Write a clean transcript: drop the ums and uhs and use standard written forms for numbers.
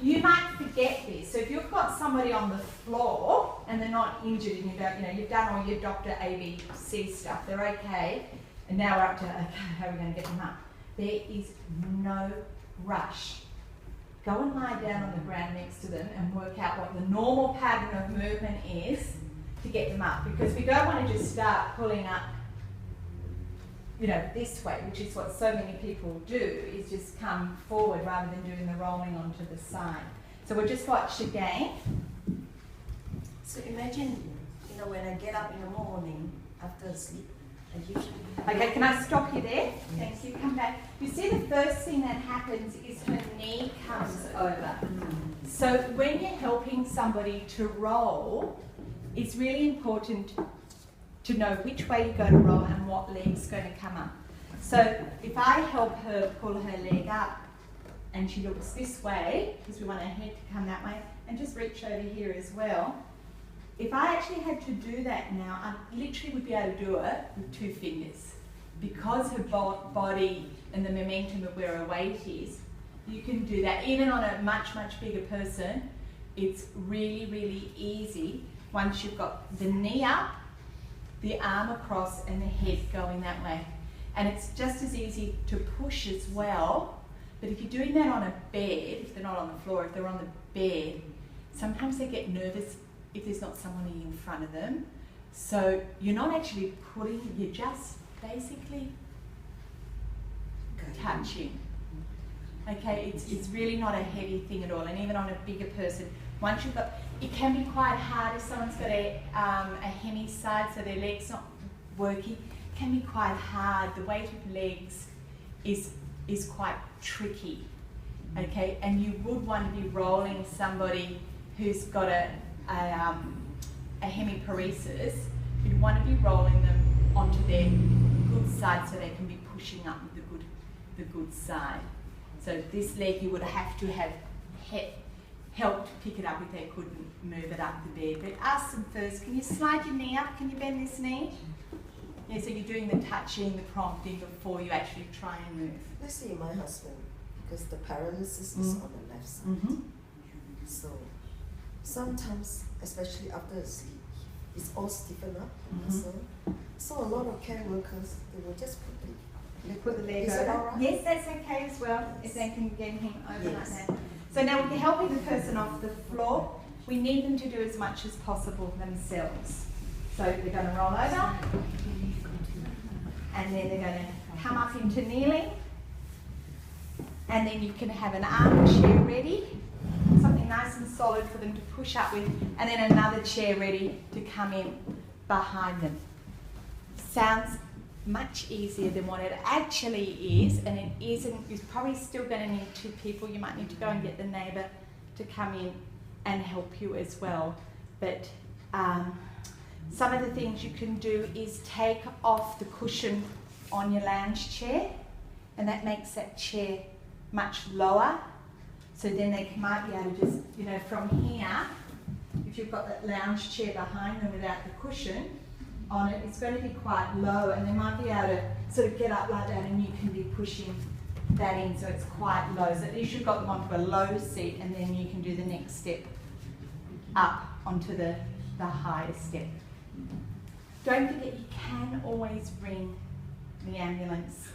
you might forget this. So if you've got somebody on the floor and they're not injured and you don't, you know, you've done all your Dr. ABC stuff, they're okay, and now we're up to, okay, how are we going to get them up? There is no rush. Go and lie down on the ground next to them and work out what the normal pattern of movement is to get them up, because we don't want to just start pulling up, you know, this way, which is what so many people do, is just come forward rather than doing the rolling onto the side. So we'll just watch again. So imagine, you know, when I get up in the morning after sleep, I usually... Okay, can I stop you there? Yes. Thank you, come back. You see the first thing that happens is her knee comes over. So when you're helping somebody to roll, it's really important to know which way you're going to roll and what leg's going to come up. So if I help her pull her leg up and she looks this way, because we want her head to come that way, and just reach over here as well, if I actually had to do that now, I literally would be able to do it with 2 fingers. Because her body and the momentum of where her weight is, you can do that. Even on a much, much bigger person, it's really, really easy once you've got the knee up, the arm across and the head going that way. And it's just as easy to push as well, but if you're doing that on a bed, if they're not on the floor, if they're on the bed, sometimes they get nervous if there's not someone in front of them. So you're not actually putting, you're just basically touching. Okay, it's really not a heavy thing at all, and even on a bigger person, once you've got, it can be quite hard if someone's got a hemi side, so their leg's not working. It can be quite hard. The weight of legs is quite tricky. Okay, and you would want to be rolling somebody who's got a hemiparesis. You'd want to be rolling them onto their good side so they can be pushing up with the good side. So this leg you would have to have helped pick it up if they couldn't move it up the bed. But ask them first, can you slide your knee up? Can you bend this knee? Yeah, so you're doing the touching, the prompting before you actually try and move. Let's see my husband, because the paralysis is on the left side. So sometimes, especially after the sleep, it's all stiffened up. So a lot of care workers, they will just put the leg over. Is it all right? Yes, that's okay as well, if they can get him over like that. So now we're helping the person off the floor. We need them to do as much as possible themselves. So they're going to roll over, and then they're going to come up into kneeling, and then you can have an armchair ready, something nice and solid for them to push up with, and then another chair ready to come in behind them. Sounds much easier than what it actually is, and it isn't. You're probably still going to need 2 people. You might need to go and get the neighbour to come in and help you as well. But some of the things you can do is take off the cushion on your lounge chair, and that makes that chair much lower. So then they might be able to just, you know, from here, if you've got that lounge chair behind them without the cushion on it, it's going to be quite low, and they might be able to sort of get up like that, and you can be pushing that in so it's quite low. So at least you've got them onto a low seat, and then you can do the next step up onto the higher step. Don't forget, you can always ring the ambulance